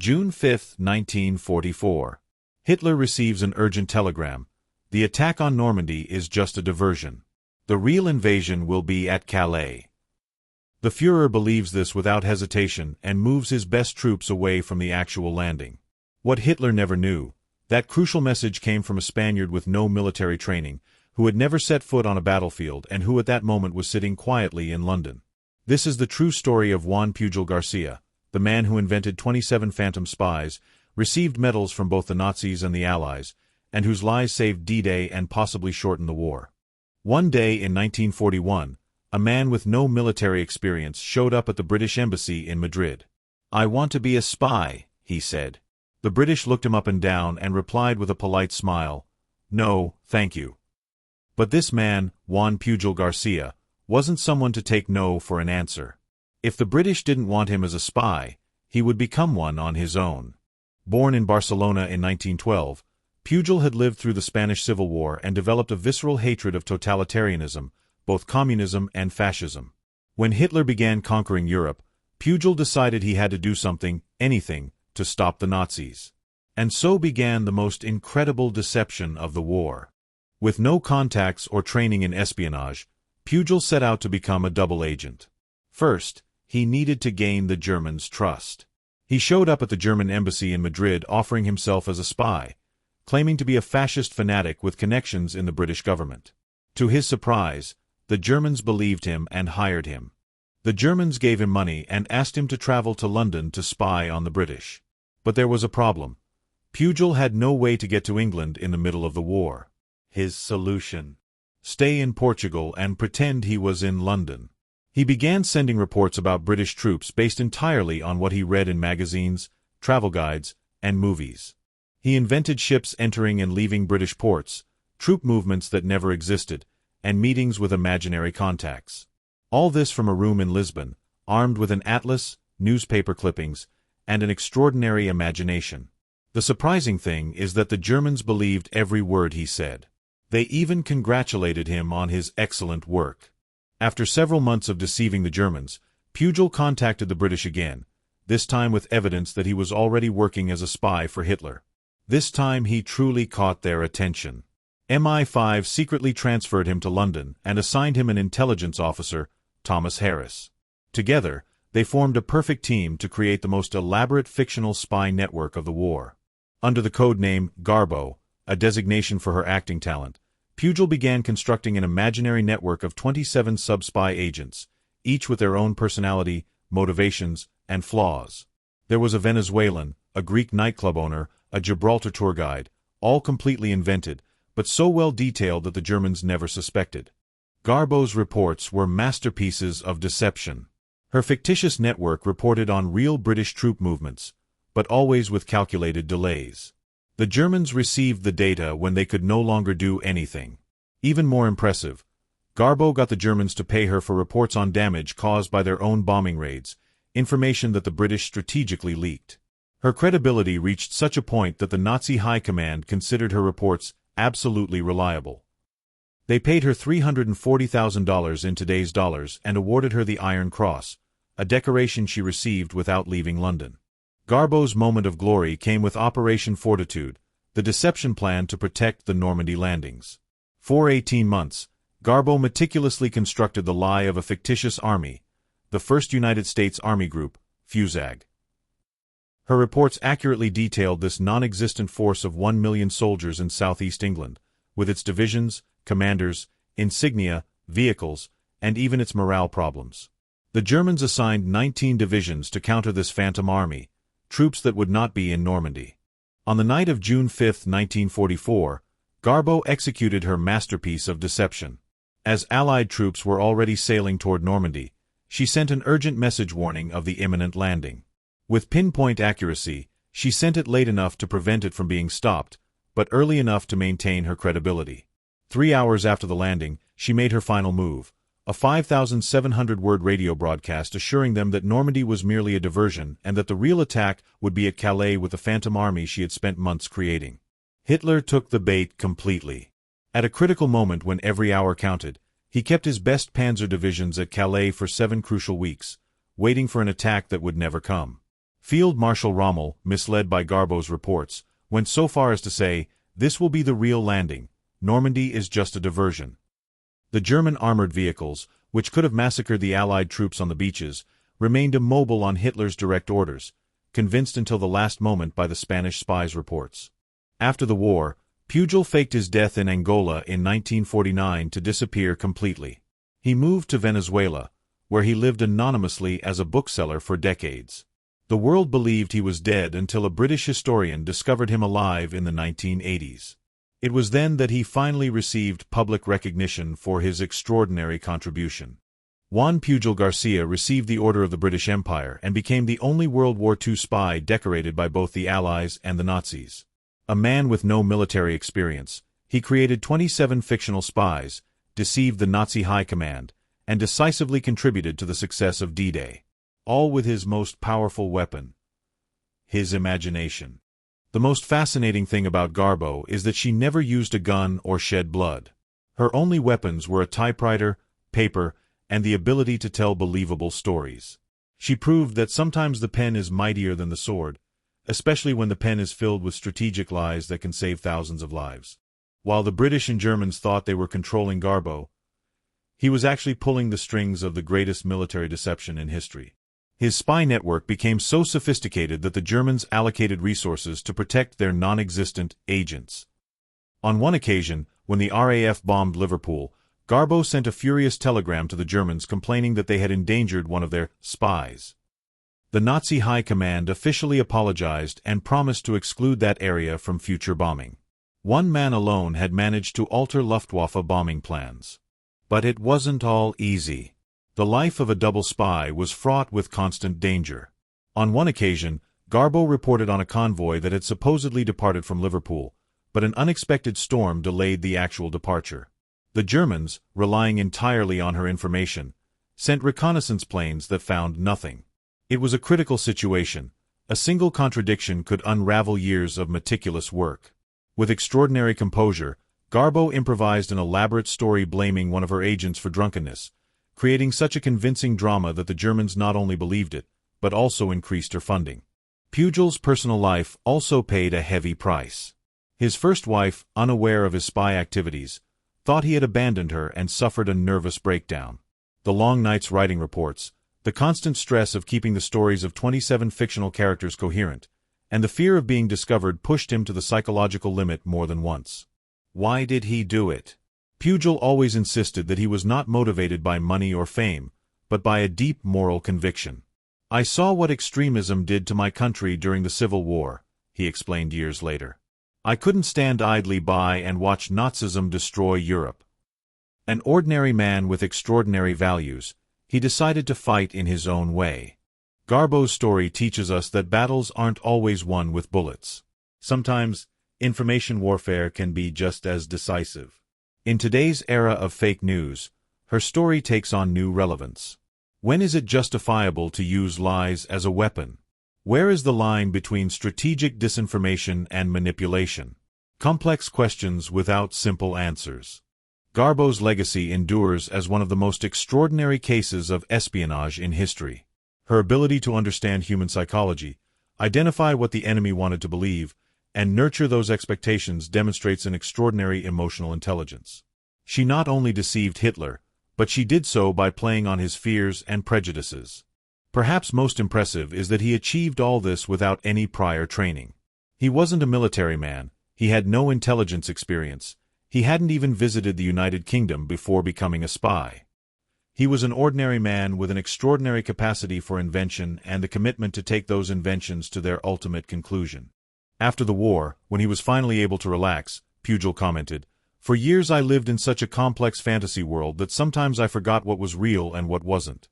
June 5, 1944. Hitler receives an urgent telegram. The attack on Normandy is just a diversion. The real invasion will be at Calais. The Führer believes this without hesitation and moves his best troops away from the actual landing. What Hitler never knew, that crucial message came from a Spaniard with no military training, who had never set foot on a battlefield and who at that moment was sitting quietly in London. This is the true story of Juan Pujol García, the man who invented 27 phantom spies, received medals from both the Nazis and the Allies, and whose lies saved D-Day and possibly shortened the war. One day in 1941, a man with no military experience showed up at the British Embassy in Madrid. "I want to be a spy," he said. The British looked him up and down and replied with a polite smile, "No, thank you." But this man, Juan Pujol García, wasn't someone to take no for an answer. If the British didn't want him as a spy, he would become one on his own. Born in Barcelona in 1912, Pujol had lived through the Spanish Civil War and developed a visceral hatred of totalitarianism, both communism and fascism. When Hitler began conquering Europe, Pujol decided he had to do something, anything, to stop the Nazis. And so began the most incredible deception of the war. With no contacts or training in espionage, Pujol set out to become a double agent. First, he needed to gain the Germans' trust. He showed up at the German embassy in Madrid offering himself as a spy, claiming to be a fascist fanatic with connections in the British government. To his surprise, the Germans believed him and hired him. The Germans gave him money and asked him to travel to London to spy on the British. But there was a problem. Pujol had no way to get to England in the middle of the war. His solution: stay in Portugal and pretend he was in London. He began sending reports about British troops based entirely on what he read in magazines, travel guides, and movies. He invented ships entering and leaving British ports, troop movements that never existed, and meetings with imaginary contacts. All this from a room in Lisbon, armed with an atlas, newspaper clippings, and an extraordinary imagination. The surprising thing is that the Germans believed every word he said. They even congratulated him on his excellent work. After several months of deceiving the Germans, Pujol contacted the British again, this time with evidence that he was already working as a spy for Hitler. This time he truly caught their attention. MI5 secretly transferred him to London and assigned him an intelligence officer, Thomas Harris. Together, they formed a perfect team to create the most elaborate fictional spy network of the war. Under the code name Garbo, a designation for her acting talent, Pujol began constructing an imaginary network of 27 sub-spy agents, each with their own personality, motivations, and flaws. There was a Venezuelan, a Greek nightclub owner, a Gibraltar tour guide, all completely invented, but so well detailed that the Germans never suspected. Garbo's reports were masterpieces of deception. Her fictitious network reported on real British troop movements, but always with calculated delays. The Germans received the data when they could no longer do anything. Even more impressive, Garbo got the Germans to pay her for reports on damage caused by their own bombing raids, information that the British strategically leaked. Her credibility reached such a point that the Nazi high command considered her reports absolutely reliable. They paid her $340,000 in today's dollars and awarded her the Iron Cross, a decoration she received without leaving London. Garbo's moment of glory came with Operation Fortitude, the deception plan to protect the Normandy landings. For 18 months, Garbo meticulously constructed the lie of a fictitious army, the First United States Army Group, FUSAG. Her reports accurately detailed this non-existent force of 1 million soldiers in southeast England, with its divisions, commanders, insignia, vehicles, and even its morale problems. The Germans assigned 19 divisions to counter this phantom army, troops that would not be in Normandy. On the night of June 5, 1944, Garbo executed her masterpiece of deception. As Allied troops were already sailing toward Normandy, she sent an urgent message warning of the imminent landing. With pinpoint accuracy, she sent it late enough to prevent it from being stopped, but early enough to maintain her credibility. 3 hours after the landing, she made her final move, a 5,700-word radio broadcast assuring them that Normandy was merely a diversion and that the real attack would be at Calais with the phantom army she had spent months creating. Hitler took the bait completely. At a critical moment when every hour counted, he kept his best Panzer divisions at Calais for 7 crucial weeks, waiting for an attack that would never come. Field Marshal Rommel, misled by Garbo's reports, went so far as to say, "This will be the real landing. Normandy is just a diversion." The German armored vehicles, which could have massacred the Allied troops on the beaches, remained immobile on Hitler's direct orders, convinced until the last moment by the Spanish spies' reports. After the war, Pujol faked his death in Angola in 1949 to disappear completely. He moved to Venezuela, where he lived anonymously as a bookseller for decades. The world believed he was dead until a British historian discovered him alive in the 1980s. It was then that he finally received public recognition for his extraordinary contribution. Juan Pujol García received the Order of the British Empire and became the only World War II spy decorated by both the Allies and the Nazis. A man with no military experience, he created 27 fictional spies, deceived the Nazi high command, and decisively contributed to the success of D-Day. All with his most powerful weapon: his imagination. The most fascinating thing about Garbo is that she never used a gun or shed blood. Her only weapons were a typewriter, paper, and the ability to tell believable stories. She proved that sometimes the pen is mightier than the sword, especially when the pen is filled with strategic lies that can save thousands of lives. While the British and Germans thought they were controlling Garbo, he was actually pulling the strings of the greatest military deception in history. His spy network became so sophisticated that the Germans allocated resources to protect their non-existent agents. On one occasion, when the RAF bombed Liverpool, Garbo sent a furious telegram to the Germans complaining that they had endangered one of their spies. The Nazi high command officially apologized and promised to exclude that area from future bombing. One man alone had managed to alter Luftwaffe bombing plans. But it wasn't all easy. The life of a double spy was fraught with constant danger. On one occasion, Garbo reported on a convoy that had supposedly departed from Liverpool, but an unexpected storm delayed the actual departure. The Germans, relying entirely on her information, sent reconnaissance planes that found nothing. It was a critical situation. A single contradiction could unravel years of meticulous work. With extraordinary composure, Garbo improvised an elaborate story blaming one of her agents for drunkenness, creating such a convincing drama that the Germans not only believed it, but also increased her funding. Pujol's personal life also paid a heavy price. His first wife, unaware of his spy activities, thought he had abandoned her and suffered a nervous breakdown. The long nights writing reports, the constant stress of keeping the stories of 27 fictional characters coherent, and the fear of being discovered pushed him to the psychological limit more than once. Why did he do it? Pujol always insisted that he was not motivated by money or fame, but by a deep moral conviction. "I saw what extremism did to my country during the Civil War," he explained years later. "I couldn't stand idly by and watch Nazism destroy Europe." An ordinary man with extraordinary values, he decided to fight in his own way. Garbo's story teaches us that battles aren't always won with bullets. Sometimes, information warfare can be just as decisive. In today's era of fake news, her story takes on new relevance. When is it justifiable to use lies as a weapon? Where is the line between strategic disinformation and manipulation? Complex questions without simple answers. Garbo's legacy endures as one of the most extraordinary cases of espionage in history. Her ability to understand human psychology, identify what the enemy wanted to believe, and nurture those expectations demonstrates an extraordinary emotional intelligence. She not only deceived Hitler, but she did so by playing on his fears and prejudices. Perhaps most impressive is that he achieved all this without any prior training. He wasn't a military man, he had no intelligence experience, he hadn't even visited the United Kingdom before becoming a spy. He was an ordinary man with an extraordinary capacity for invention and the commitment to take those inventions to their ultimate conclusion. After the war, when he was finally able to relax, Pujol commented, "For years I lived in such a complex fantasy world that sometimes I forgot what was real and what wasn't."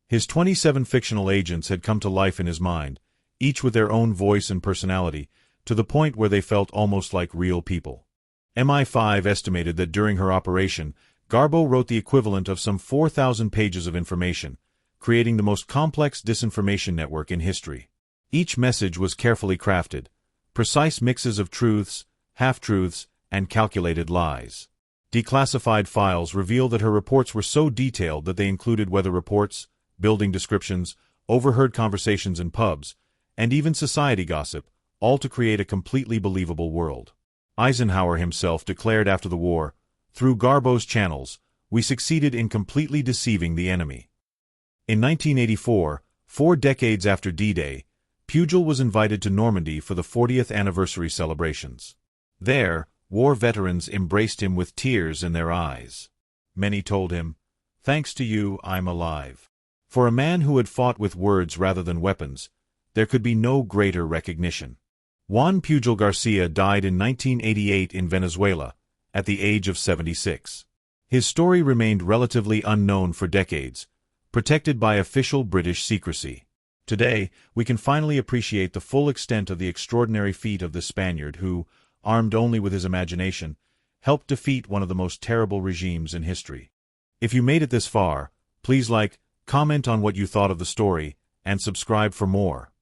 His 27 fictional agents had come to life in his mind, each with their own voice and personality, to the point where they felt almost like real people. MI5 estimated that during her operation, Garbo wrote the equivalent of some 4,000 pages of information, creating the most complex disinformation network in history. Each message was carefully crafted, precise mixes of truths, half-truths, and calculated lies. Declassified files reveal that her reports were so detailed that they included weather reports, building descriptions, overheard conversations in pubs, and even society gossip, all to create a completely believable world. Eisenhower himself declared after the war, "Through Garbo's channels, we succeeded in completely deceiving the enemy." In 1984, 4 decades after D-Day, Pujol was invited to Normandy for the 40th anniversary celebrations. There, war veterans embraced him with tears in their eyes. Many told him, "Thanks to you, I'm alive." For a man who had fought with words rather than weapons, there could be no greater recognition. Juan Pujol García died in 1988 in Venezuela, at the age of 76. His story remained relatively unknown for decades, protected by official British secrecy. Today, we can finally appreciate the full extent of the extraordinary feat of this Spaniard who, armed only with his imagination, helped defeat one of the most terrible regimes in history. If you made it this far, please like, comment on what you thought of the story, and subscribe for more.